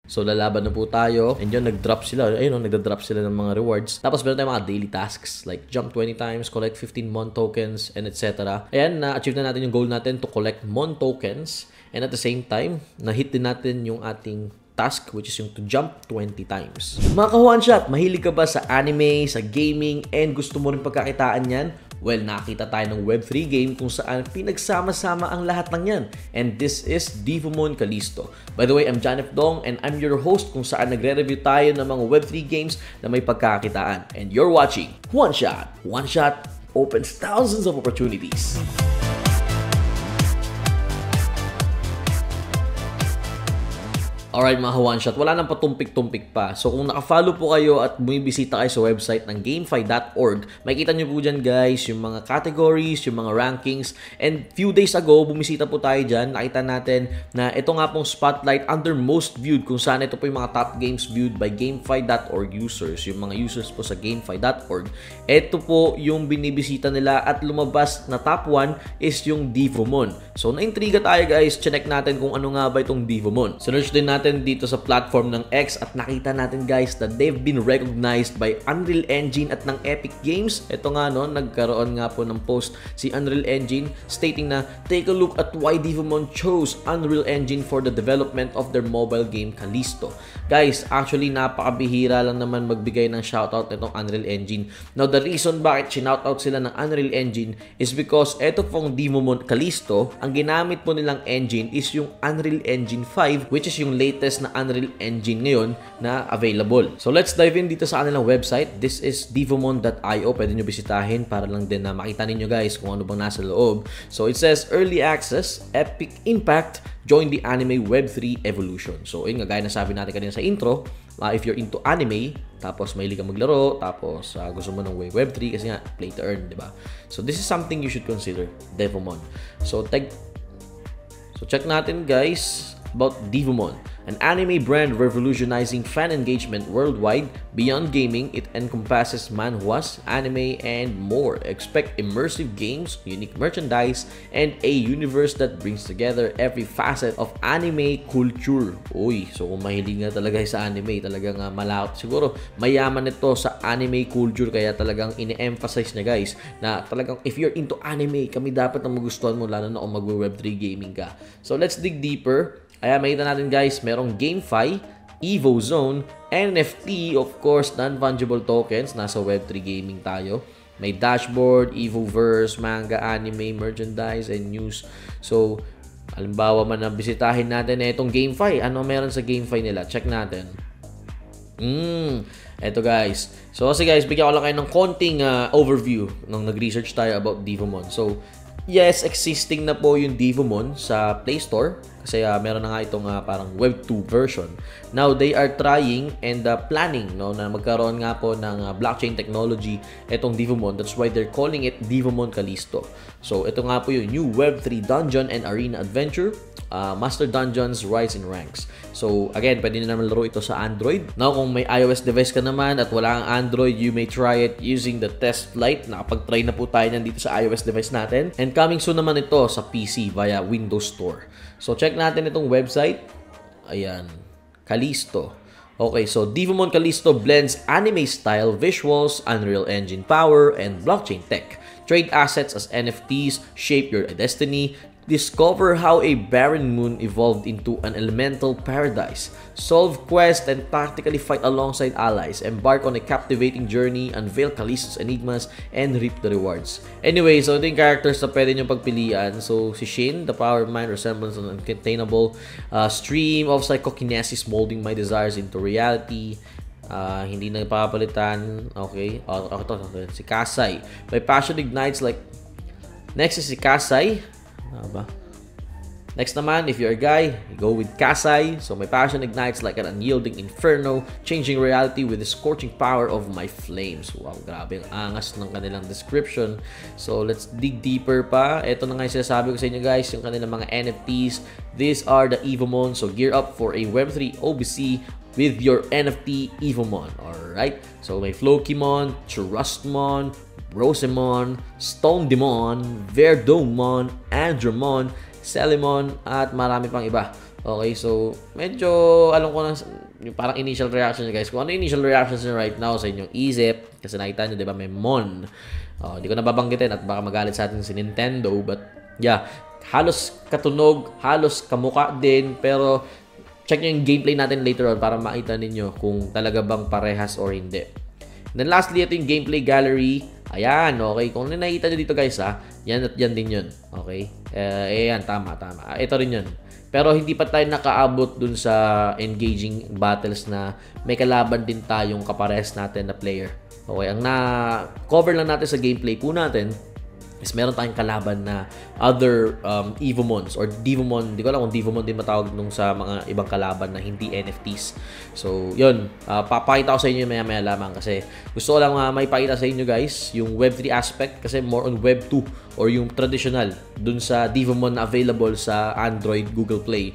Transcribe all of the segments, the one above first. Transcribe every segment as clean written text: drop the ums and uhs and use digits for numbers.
So, lalaban na po tayo. And yun, nag-drop sila. Ayun, nagda-drop sila ng mga rewards. Tapos, meron tayong mga daily tasks like jump 20 times, collect 15 Mon tokens, and etc. Ayan, na-achieve na natin yung goal natin to collect Mon tokens. And at the same time, na-hit din natin yung ating task, which is yung to jump 20 times. Mga ka-one shot, mahilig ka ba sa anime, sa gaming, and gusto mo rin pagkakitaan yan? Well, nakita tayo ng Web3 game kung saan pinagsama-sama ang lahat ng yan. And this is Devomon Callisto. By the way, I'm John F. Dong and I'm your host kung saan nagre-review tayo ng mga Web3 games na may pagkakitaan. And you're watching One Shot. One Shot opens thousands of opportunities. Alright mga one shot, wala nang patumpik-tumpik pa. So kung naka-follow po kayo at bumibisita kayo sa website ng gamefy.org, makikita nyo po dyan guys yung mga categories, yung mga rankings. And few days ago, bumisita po tayo dyan. Nakita natin na ito nga pong spotlight under most viewed kung saan ito po yung mga top games viewed by gamefy.org users. Yung mga users po sa gamefy.org. Ito po yung binibisita nila at lumabas na top 1 is yung Devomon. So naintriga tayo guys, check natin kung ano nga ba itong Devomon. Search din natin dito sa platform ng X at nakita natin guys that they've been recognized by Unreal Engine at ng Epic Games. Ito nga no, nagkaroon nga po ng post si Unreal Engine stating na take a look at why Devomon chose Unreal Engine for the development of their mobile game Callisto. Guys, actually napakabihira lang naman magbigay ng shoutout nitong Unreal Engine. Now the reason bakit sinoutout sila ng Unreal Engine is because eto pong Devomon Callisto, ang ginamit po nilang engine is yung Unreal Engine 5 which is yung latest na Unreal Engine ngayon na available. So let's dive in dito sa kanilang website. This is devomon.io. Pwede nyo bisitahin para lang din na makita ninyo guys kung ano bang nasa loob. So it says Early Access, Epic Impact, join the anime Web3 evolution. So yun nga, gaya na sabi natin kanina sa intro, if you're into anime, tapos mahilig kang maglaro, tapos gusto mo ng Web3 kasi nga play to earn, di ba? So this is something you should consider, Devomon. So check natin guys about Devomon, an anime brand revolutionizing fan engagement worldwide. Beyond gaming, it encompasses manhwas, anime, and more. Expect immersive games, unique merchandise, and a universe that brings together every facet of anime culture. Uy, so kung mahilig nga talaga sa anime, talagang malawak. Siguro mayaman ito sa anime culture, kaya talagang ine-emphasize niya guys na talagang if you're into anime, kami dapat na magustuhan mo, lalo na kung mag-Web3 gaming ka. So let's dig deeper. Ayan, makita natin guys, merong GameFi, EvoZone, NFT, of course, non-fungible tokens. Nasa Web3 gaming tayo. May dashboard, Evoverse, manga, anime, merchandise, and news. So, halimbawa man na bisitahin natin itong GameFi. Ano meron sa GameFi nila? Check natin. Eto guys. So, kasi guys, bigyan ko lang kayo ng konting overview nung nag-research tayo about Devomon. So, yes, existing na po yung Devomon sa Play Store kasi meron na nga itong parang Web 2 version. Now, they are trying and planning no, na magkaroon nga po ng blockchain technology itong Devomon. That's why they're calling it Devomon Callisto. So, ito nga po yung new Web 3 Dungeon and Arena Adventure, Master Dungeons, Rise in Ranks. So, again, pwede nyo naman laro ito sa Android. Now, kung may iOS device ka naman at wala kang Android, you may try it using the test flight. Nakapag-try na po tayo dito sa iOS device natin. And coming soon naman ito sa PC via Windows Store. So, check natin itong website. Ayan. Callisto. Okay, so Devomon Callisto blends anime-style visuals, Unreal Engine power, and blockchain tech. Trade assets as NFTs, shape your destiny, discover how a barren moon evolved into an elemental paradise, solve quests and tactically fight alongside allies, embark on a captivating journey, unveil Callisto's enigmas, and reap the rewards. Anyway, so ito yung characters na pwede nyo pagpilian. So, si Shin, the power of mind, resemblance an uncontainable stream of psychokinesis molding my desires into reality. Hindi na papalitan. Okay. Si Kasai. My passion ignites like... Next is si Kasai. Next naman, if you're a guy, go with Kasai. So my passion ignites like an unyielding inferno, changing reality with the scorching power of my flames. Wow, grabe ang angas ng kanilang description. So let's dig deeper pa. Ito na nga yung sinasabi ko sa inyo guys, yung kanilang mga NFTs. These are the Evomon. So gear up for a Web3 OBC with your NFT Evomon. Alright, so may Flokimon, Churrustmon, Rosemon, Stone Demon, Verdomon, Andromon, Celemon, at marami pang iba. Okay, so medyo alam ko na yung parang initial reaction niya guys. Kung ano yung initial reactions niya right now sa inyong isip, kasi nakita niyo 'di ba may Mon. Hindi ko na babanggitin at baka magalit sa atin si Nintendo, but yeah, halos katunog, halos kamuka din, pero check nyo yung gameplay natin later on para makita ninyo kung talaga bang parehas or hindi. Then lastly, ito yung gameplay gallery. Ayan, okay. Kung ano nakikita nyo dito guys yan at yan din yun. Okay? Ayan, tama. Ito rin yun. Pero hindi pa tayo nakaabot dun sa engaging battles na may kalaban din tayong kapares natin na player. Okay, ang na-cover lang natin sa gameplay po natin is meron tayong kalaban na other Evomons or Devomon. Hindi ko alam kung Devomon din matawag nung sa mga ibang kalaban na hindi NFTs. So, yun. Papakita ko sa inyo maya-maya lamang kasi gusto ko lang maipakita sa inyo guys yung Web3 aspect kasi more on Web2 or yung traditional dun sa Devomon na available sa Android, Google Play.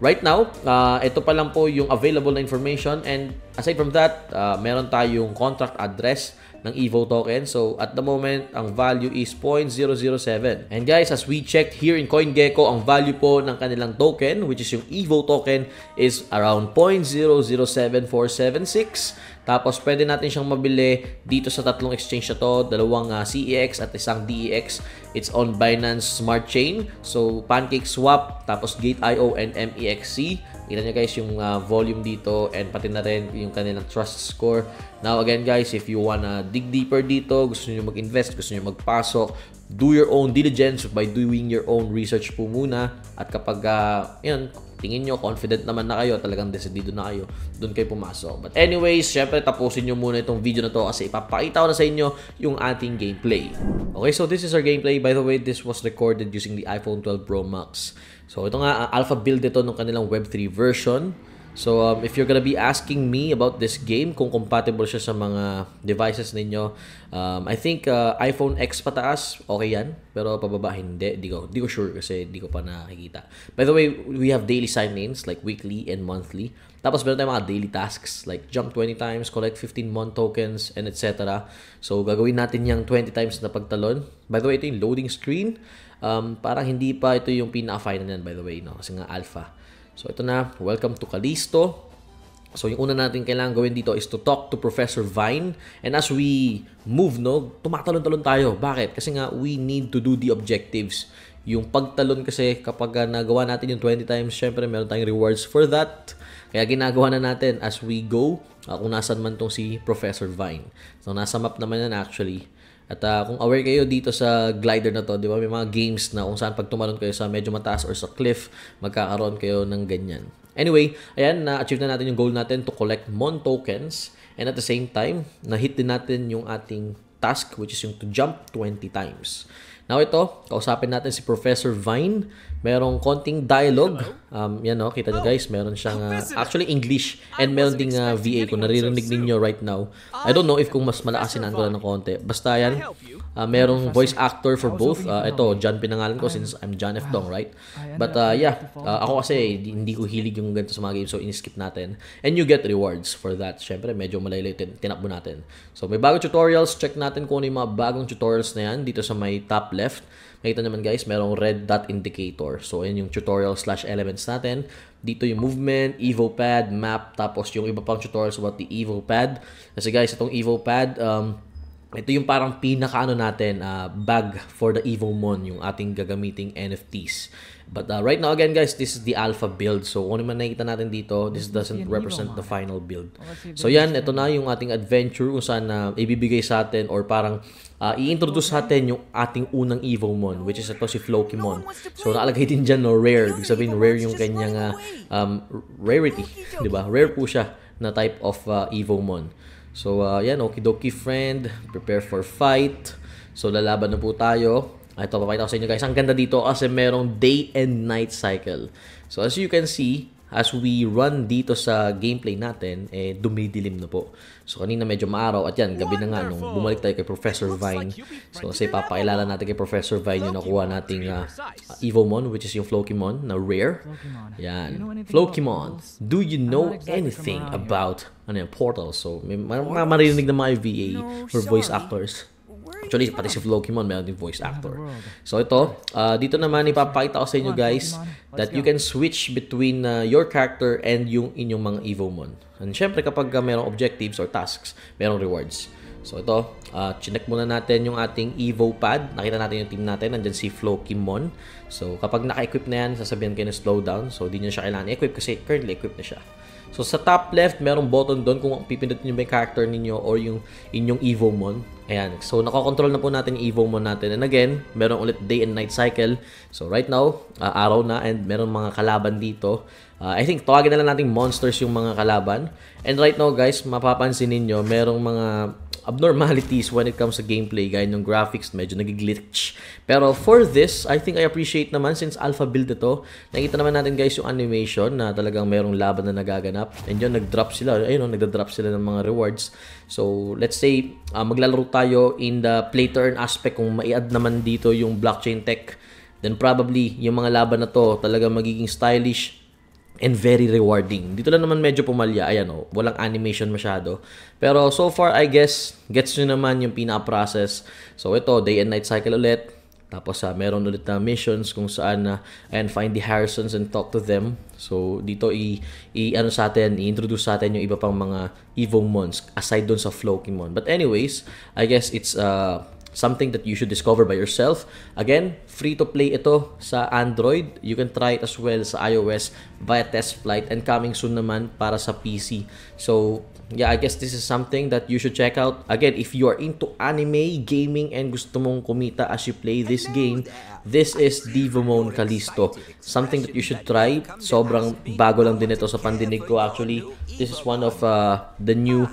Right now, ito pa lang po yung available na information, and aside from that, meron tayong contract address ng EVO token. So, at the moment, ang value is 0.007. And guys, as we checked here in CoinGecko, ang value po ng kanilang token, which is yung EVO token, is around 0.007476. Tapos, pwede natin siyang mabili dito sa tatlong exchange na to, dalawang CEX at isang DEX. It's on Binance Smart Chain. So, PancakeSwap, tapos Gate.io and MEXC. Kita nyo guys yung volume dito and pati na rin yung kanilang trust score. Now again guys, if you wanna dig deeper dito, gusto nyo mag-invest, gusto nyo magpasok, do your own diligence by doing your own research po muna. At kapag yun, tingin nyo confident naman na kayo, talagang decidido na kayo, doon kayo pumasok. But anyways, syempre tapusin nyo muna itong video na to kasi ipapakita ko na sa inyo yung ating gameplay. Okay, so this is our gameplay. By the way, this was recorded using the iPhone 12 Pro Max. So ito nga, alpha build ito ng kanilang Web3 version. So if you're gonna be asking me about this game, kung compatible siya sa mga devices ninyo, I think iPhone X pataas, okay yan. Pero pababa hindi, di ko sure kasi di ko pa nakikita. By the way, we have daily sign-ins like weekly and monthly. Tapos meron tayong mga daily tasks like jump 20 times, collect 15 Mon tokens, and etc. So gagawin natin yung 20 times na pagtalon. By the way, ito yung loading screen. Parang hindi pa ito yung pinaka-final yan by the way, no? Kasi nga alpha. So ito na, welcome to Callisto. So yung una natin kailangan gawin dito is to talk to Professor Vine. And as we move, no, tumatalon-talon tayo. Bakit? Kasi nga we need to do the objectives. Yung pagtalon kasi kapag nagawa natin yung 20 times, syempre meron tayong rewards for that. Kaya ginagawa na natin as we go, kung nasan man tong si Professor Vine. So nasa map naman yan actually. At kung aware kayo dito sa glider na to, di ba, may mga games na kung saan pag tumalon kayo sa medyo mataas or sa cliff, magkakaroon kayo ng ganyan. Anyway, ayan, na-achieve na natin yung goal natin to collect Mon tokens. And at the same time, na-hit din natin yung ating task, which is yung to jump 20 times. Now ito, kausapin natin si Professor Vine. Merong konting dialogue. Yan o, kita nyo guys, meron siyang actually English and meron ding VA kung naririnig ninyo right now. I don't know if kung mas malakasin ko lang ng konti. Basta yan, merong voice actor for both. Ito, John pinangalan ko since I'm John F. Dong, right? But yeah, ako kasi hindi ko hilig yung ganito sa mga games, so in-skip natin. And you get rewards for that. Siyempre, medyo malaylay tinakbo natin. So may bagong tutorials, check natin kung ano yung mga bagong tutorials na yan dito sa may top left. Nakita naman guys, merong red dot indicator. So, ayan yung tutorial/elements natin. Dito yung movement, EvoPad, map, tapos yung iba pang tutorials about the EvoPad. Kasi guys, itong EvoPad, ito yung parang pinaka-ano natin, bag for the EvoMon, yung ating gagamiting NFTs. But right now, again guys, this is the alpha build. So, kung naman nakita natin dito, this doesn't represent the final build. So, yan, ito na yung ating adventure kung saan ibibigay sa atin or parang i-introduce sa atin yung ating unang EvoMon, which is ito si Flokimon. So, nakalagay din dyan, no, rare. Ibig sabihin, rare yung kanyang rarity. Diba? Rare po siya na type of EvoMon. So, yan, okidoki friend. Prepare for fight. So, lalaban na po tayo. Ito, papakita ko sa inyo guys. Ang ganda dito kasi merong day and night cycle. So, as you can see, as we run dito sa gameplay natin, dumidilim na po. So, kanina medyo maaraw at yan, gabi na nga nung bumalik tayo kay Professor Vine. So, kasi papakilala natin kay Professor Vine yung nakuha nating EvoMon, which is yung Flokimon na rare. Yan. Flokimon, do you know anything about portal? So, may maririnig na mga VA or voice actors. Actually, pati si Flokimon, meron din voice actor. So ito, dito naman ipapakita ko sa inyo guys that you can switch between your character and yung inyong mga Evomon. And syempre kapag merong objectives or tasks, merong rewards. So ito, chinek muna natin yung ating Evo pad. Nakita natin yung team natin, nandyan si Flokimon. So kapag naka-equip na yan, sasabihan kayo na slow down. So di nyo siya kailangan i-equip kasi currently equipped na siya. So sa top left, merong button doon kung pipindutin nyo yung character ninyo or yung inyong Evomon. Ayan. So nakokontrol na po natin yung Evomon natin. And again, meron ulit day and night cycle. So right now, araw na and meron mga kalaban dito. I think tawagin na lang nating monsters yung mga kalaban. And right now guys, mapapansin ninyo, merong mga abnormalities when it comes to gameplay, gaya ng graphics, medyo nag-glitch. Pero for this, I think I appreciate naman since alpha build ito. Nakita naman natin guys yung animation na talagang merong laban na nagaganap. And yun, nag-drop sila. Ayun, nagda-drop sila ng mga rewards. So, let's say, maglalaro tayo in the play-to-earn aspect kung mai-add naman dito yung blockchain tech. Then probably, yung mga laban na to talagang magiging stylish and very rewarding. Dito lang naman medyo pumalya. Ayan o, walang animation masyado. Pero so far, I guess, gets nyo naman yung pinaka-process. So ito, day and night cycle ulit. Tapos meron ulit na missions kung saan and find the Harrisons and talk to them. So dito ano sa atin, i-introduce sa atin yung iba pang mga Evomons aside dun sa Flokimon. But anyways, I guess it's something that you should discover by yourself. Again, free to play ito sa Android. You can try it as well sa iOS via test flight and coming soon naman para sa PC. So, yeah, I guess this is something that you should check out. Again, if you are into anime, gaming, and gusto mong kumita as you play this game, this is Devomon Callisto. Something that you should try. Sobrang bago lang din ito sa pandinig ko. Actually, this is one of the new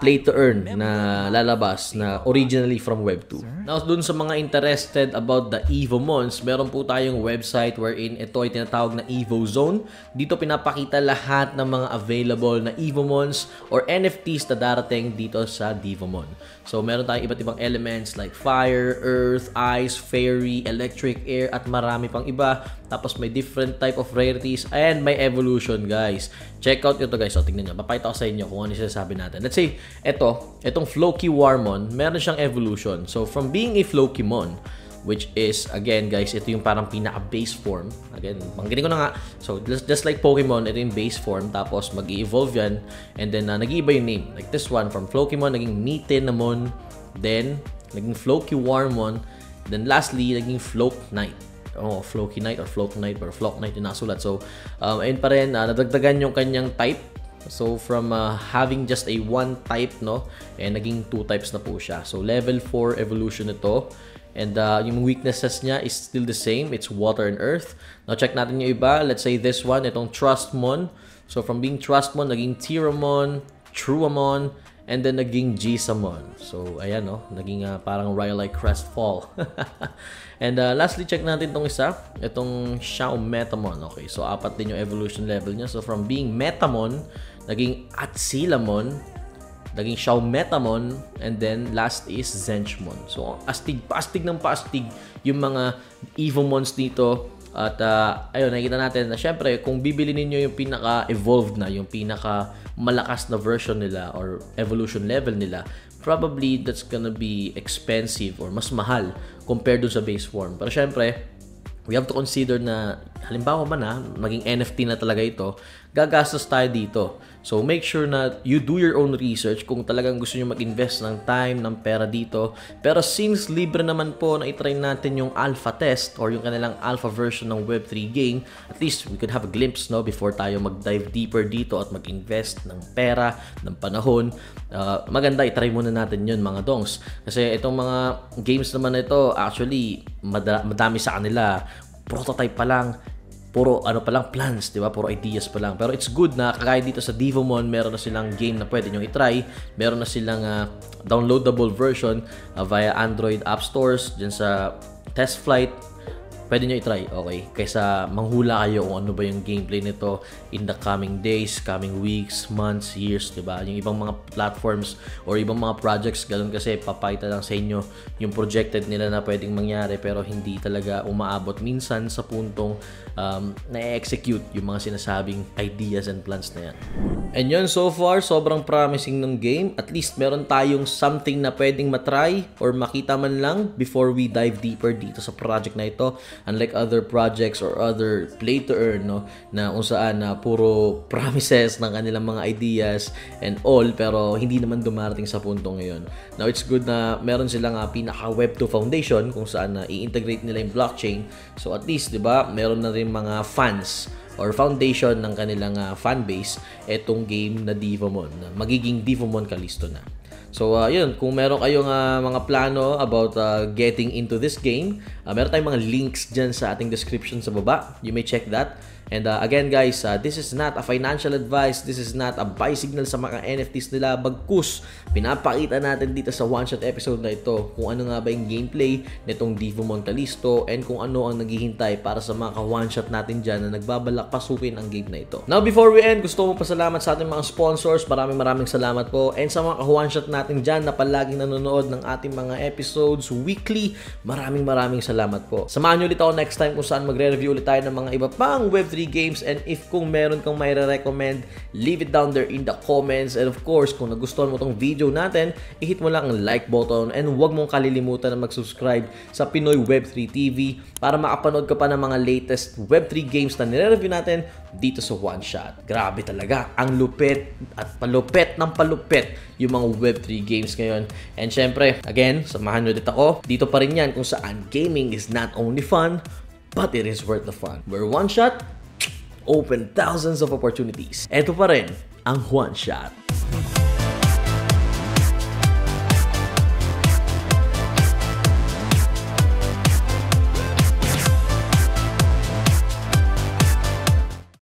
play to earn na lalabas na originally from Web2. Now, dun sa mga interested about the Evomons, meron po tayong website wherein ito ay tinatawag na Evo Zone. Dito pinapakita lahat ng mga available na Evomons or NFTs na darating dito sa Devomon. So, meron tayong iba't ibang elements like fire, earth, ice, fairy, electric, air, at marami pang iba. Tapos may different type of rarities and may evolution, guys. Check out ito, guys. So, tingnan nyo. Papakita ko sa inyo kung ano yung sinasabi natin. Let's say, itong Flokiwarmon, meron siyang evolution. So, from being a Flokimon, which is, again, guys, ito yung parang pinaka-base form. Again, banggitin ko na nga. So, just like Pokemon, ito yung base form. Tapos, mag-evolve yan. And then, nag-iiba yung name. Like this one, from Flokimon, naging Metenamon. Then, naging Flokiwarmon. Then, lastly, naging Floknight. Oh, Floknight or Floknight or Floknight yung nasulat. So, ayun pa rin, nadagdagan yung kanyang type. So, from having just a one type, no? And naging two types na po siya. So, level 4 evolution ito. And yung weaknesses niya is still the same. It's water and earth. Now, check natin yung iba. Let's say this one, itong Trustmon. So, from being Trustmon, naging Tyramon, Truamon, and then naging Gisamon. So, ayan, no? Naging parang Rhyolite Crestfall. And lastly, check natin itong isa. Itong Xiaometamon. Okay, so apat din yung evolution level niya. So, from being Metamon, naging Atzilamon, naging Xiaometamon, and then last is Zenchmon. So, paastig ng paastig yung mga Evomons dito. At ayun, nakikita natin na syempre, kung bibili ninyo yung pinaka-evolved na, yung pinaka-malakas na version nila or evolution level nila, probably that's gonna be expensive or mas mahal compared dun sa base form. Pero syempre, we have to consider na halimbawa man maging NFT na talaga ito, gagastos tayo dito. So, make sure na you do your own research kung talagang gusto nyo mag-invest ng time, ng pera dito. Pero since libre naman po na itry natin yung alpha test or yung kanilang alpha version ng Web3 game, at least we could have a glimpse, no, before tayo mag-dive deeper dito at mag-invest ng pera, ng panahon. Maganda, itry muna natin yun, mga dongs. Kasi itong mga games naman na ito, actually, madami sa kanila. Prototype pa lang. Puro pa lang plans, 'di ba? Puro ideas pa lang. Pero it's good na kagaya dito sa Devomon, meron na silang game na pwede nyo i-try. Meron na silang downloadable version via Android App Stores, dyan sa test flight. pwede nyo i-try, okay? Kaysa manghula kayo kung ano ba yung gameplay nito in the coming days, coming weeks, months, years, diba? Yung ibang mga platforms or ibang mga projects, ganun kasi papakita lang sa inyo yung projected nila na pwedeng mangyari pero hindi talaga umaabot minsan sa puntong na-execute yung mga sinasabing ideas and plans na yan. And yun, so far, sobrang promising ng game. At least meron tayong something na pwedeng matry or makita man lang before we dive deeper dito sa project na ito. Unlike other projects or other play to earn, no, na kung saan puro promises ng kanilang mga ideas and all pero hindi naman dumarating sa punto ngayon. Now it's good na meron silang pinaka Web2 foundation kung saan i-integrate nila yung blockchain. So at least, 'di ba, meron na rin mga fans or foundation ng kanilang fan base etong game na Devamon, na magiging Devamon Callisto na. So, yun, kung meron kayong mga plano about getting into this game, meron tayong mga links dyan sa ating description sa baba. You may check that. And again guys, this is not a financial advice. This is not a buy signal sa mga NFTs nila. Bagkus, pinapakita natin dito sa one-shot episode na ito kung ano nga ba yung gameplay nitong Devamon Callisto and kung ano ang naghihintay para sa mga ka-one-shot natin dyan na nagbabalak pasukin ang game na ito. Now, before we end, gusto mo pasalamat sa ating mga sponsors. Maraming salamat po. And sa mga ka-one-shot natin dyan na palaging nanonood ng ating mga episodes weekly, maraming salamat po. Samahan nyo ulit ako next time kung saan magre-review ulit tayo ng mga iba pang Web3 games, and if kung meron kang may recommend, leave it down there in the comments. And of course, kung nagustuhan mo tong video natin, i-hit mo lang ang like button and huwag mong kalilimutan na mag-subscribe sa Pinoy Web3 TV para makapanood ka pa ng mga latest Web3 games na nire-review natin dito sa One Shot. Grabe talaga, ang lupit at palupit ng palupit yung mga Web3 games ngayon. And syempre, again, samahan nyo dito ako. Dito pa rin yan kung saan gaming is not only fun, but it is worth the fun. Where One Shot open thousands of opportunities. Ito pa rin ang One Shot.